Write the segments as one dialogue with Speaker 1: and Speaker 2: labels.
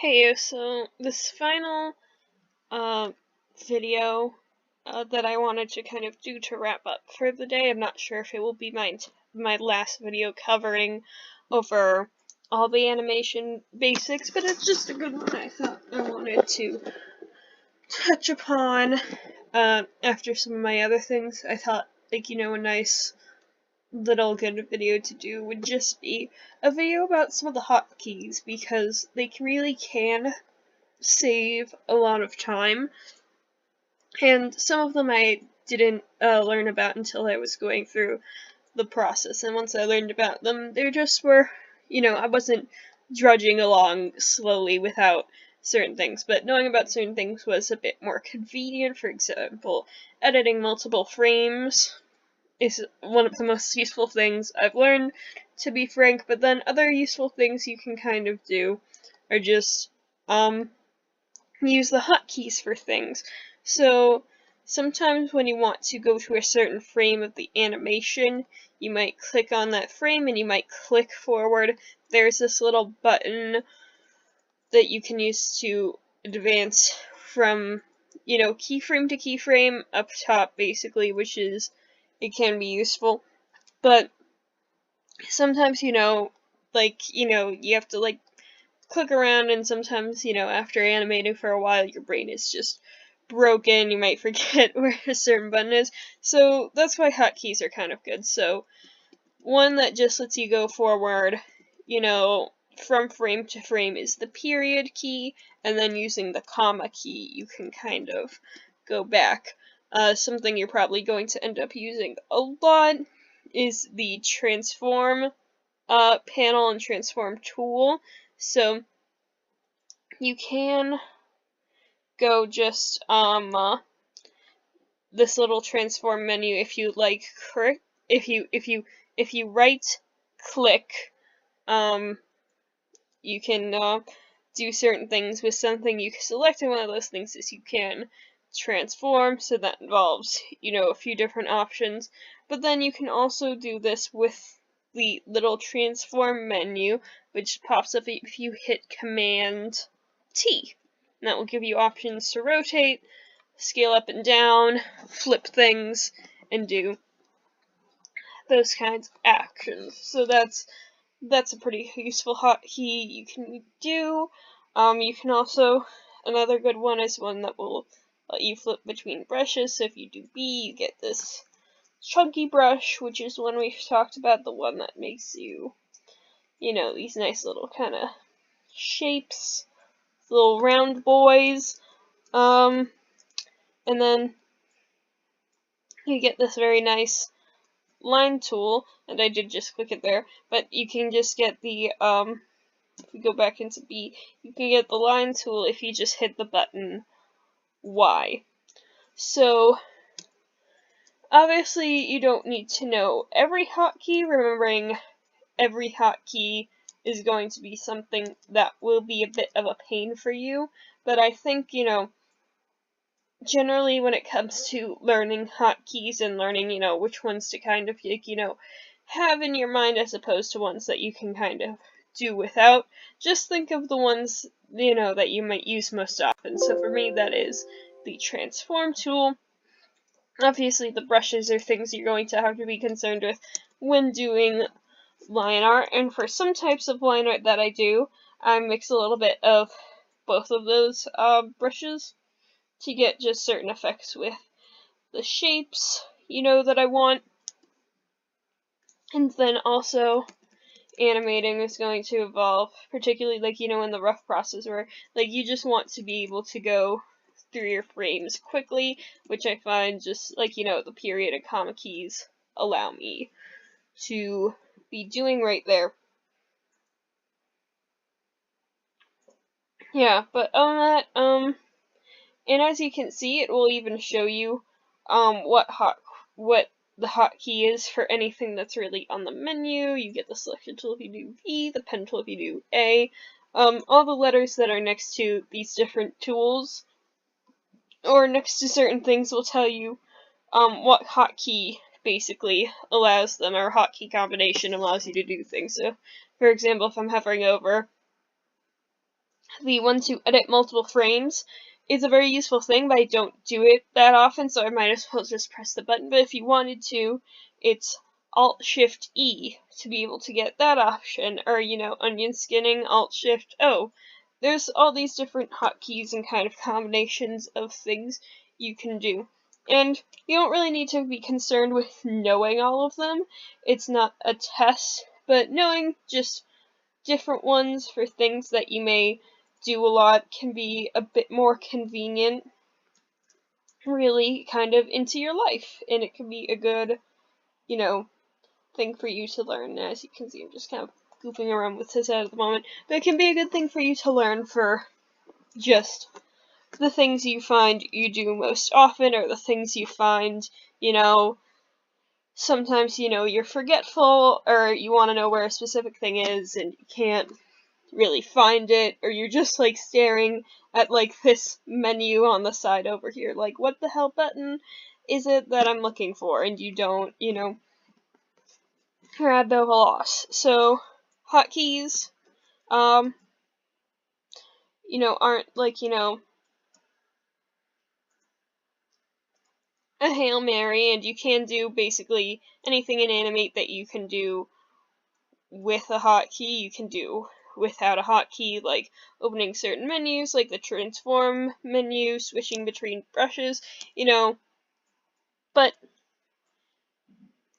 Speaker 1: Hey, so this final uh, video that I wanted to kind of do to wrap up for the day, I'm not sure if it will be my last video covering over all the animation basics, but it's just a good one I thought I wanted to touch upon after some of my other things. I thought, a nice little good video to do would just be a video about some of the hotkeys, because they really can save a lot of time, and some of them I didn't learn about until I was going through the process, and once I learned about them, they just were, I wasn't drudging along slowly without certain things, but knowing about certain things was a bit more convenient. For example, editing multiple frames is one of the most useful things I've learned, to be frank, but then other useful things you can kind of do are just, use the hotkeys for things. So sometimes when you want to go to a certain frame of the animation, you might click on that frame and you might click forward. There's this little button that you can use to advance from, keyframe to keyframe up top, basically, which is, it can be useful. But sometimes, you have to, click around, and sometimes, after animating for a while, your brain is just broken. You might forget where a certain button is. So that's why hotkeys are kind of good. So one that just lets you go forward, from frame to frame is the period key, and then using the comma key, you can kind of go back. Something you're probably going to end up using a lot is the transform panel and transform tool. So you can go just this little transform menu if you if you right click, you can do certain things with something you can select, and one of those things is you can transform, so that involves, a few different options. But then you can also do this with the little transform menu, which pops up if you hit Command T. And that will give you options to rotate, scale up and down, flip things, and do those kinds of actions. So that's a pretty useful hotkey you can do. You can also, another good one is one that will let you flip between brushes. So if you do B, you get this chunky brush, which is one we've talked about, the one that makes you, these nice little kind of shapes, little round boys. And then you get this very nice line tool, and I did just click it there, but you can just get the, if we go back into B, you can get the line tool if you just hit the button Y. So obviously you don't need to know every hotkey. Remembering every hotkey is going to be something that will be a bit of a pain for you, but I think, generally when it comes to learning hotkeys and learning, which ones to kind of, have in your mind as opposed to ones that you can kind of do without, just think of the ones, that you might use most often. So for me, that is the transform tool. Obviously, the brushes are things you're going to have to be concerned with when doing line art, and for some types of line art that I do, I mix a little bit of both of those brushes to get just certain effects with the shapes, that I want. And then also, animating is going to evolve, particularly, in the rough process, where, you just want to be able to go through your frames quickly, which I find just, the period and comma keys allow me to be doing right there. Yeah, but on that, and as you can see, it will even show you, what the hotkey is for anything that's really on the menu. You get the selection tool if you do V, the pen tool if you do A, all the letters that are next to these different tools, or next to certain things, will tell you, what hotkey basically allows them, or hotkey combination allows you to do things. So, for example, if I'm hovering over the one to edit multiple frames is a very useful thing, but I don't do it that often, so I might as well just press the button. But if you wanted to, it's Alt-Shift-E to be able to get that option, or, onion skinning, Alt-Shift-O. There's all these different hotkeys and kind of combinations of things you can do. And you don't really need to be concerned with knowing all of them. It's not a test, but knowing just different ones for things that you may do a lot can be a bit more convenient, really, kind of into your life. And it can be a good, thing for you to learn. As you can see, I'm just kind of goofing around with his head at the moment. But it can be a good thing for you to learn for just the things you find you do most often, or the things you find, sometimes, you're forgetful, or you want to know where a specific thing is, and you can't really find it, or you're just, staring at, this menu on the side over here, what the hell button is it that I'm looking for, and you don't, you're at the loss. So, hotkeys, aren't, a Hail Mary, and you can do basically anything in Animate that you can do with a hotkey, you can do without a hotkey, like opening certain menus, like the transform menu, switching between brushes, but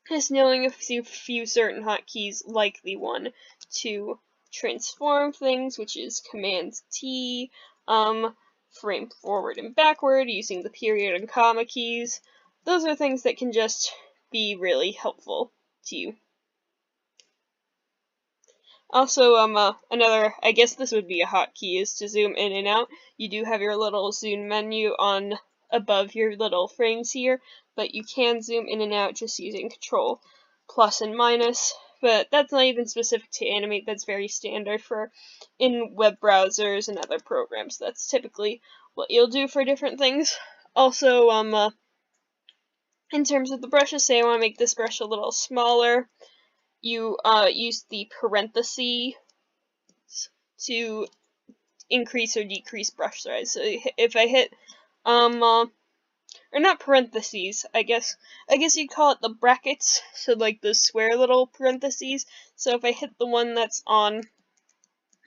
Speaker 1: just knowing a few certain hotkeys, like the one to transform things, which is Command T, frame forward and backward, using the period and comma keys. Those are things that can just be really helpful to you. Also, another, I guess this would be a hotkey, is to zoom in and out. You do have your little zoom menu on above your little frames here, but you can zoom in and out just using Control plus and minus. But that's not even specific to Animate. That's very standard for in web browsers and other programs. That's typically what you'll do for different things. Also, in terms of the brushes, say I want to make this brush a little smaller, you use the parenthesis to increase or decrease brush size. So if I hit, or not parentheses, I guess you'd call it the brackets, so the square little parentheses. So if I hit the one that's on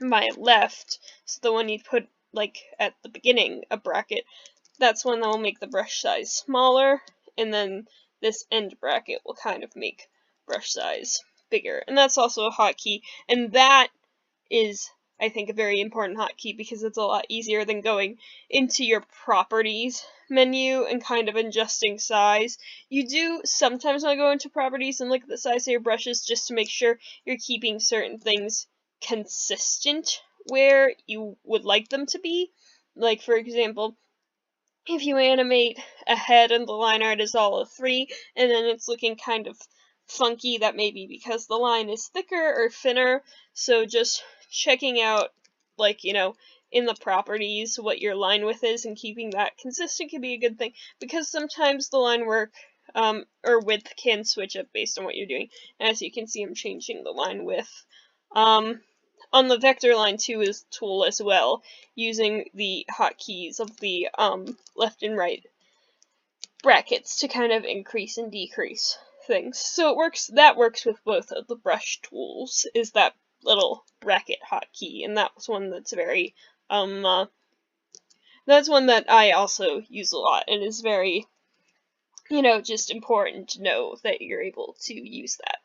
Speaker 1: my left, so the one you'd put, at the beginning, a bracket, that's one that will make the brush size smaller, and then this end bracket will kind of make brush size bigger. And that's also a hotkey, and that is, I think, a very important hotkey, because it's a lot easier than going into your properties menu and kind of adjusting size. You do sometimes want to go into properties and look at the size of your brushes just to make sure you're keeping certain things consistent where you would like them to be. Like, for example, if you animate a head and the line art is all a 3, and then it's looking kind of funky, that may be because the line is thicker or thinner. So just checking out, in the properties what your line width is and keeping that consistent can be a good thing, because sometimes the line work or width can switch up based on what you're doing. As you can see, I'm changing the line width. On the vector line 2 is tool as well, using the hotkeys of the left and right brackets to kind of increase and decrease things. So that works with both of the brush tools, is that little bracket hotkey, and that's one that's very that's one that I also use a lot, and is very, just important to know that you're able to use that.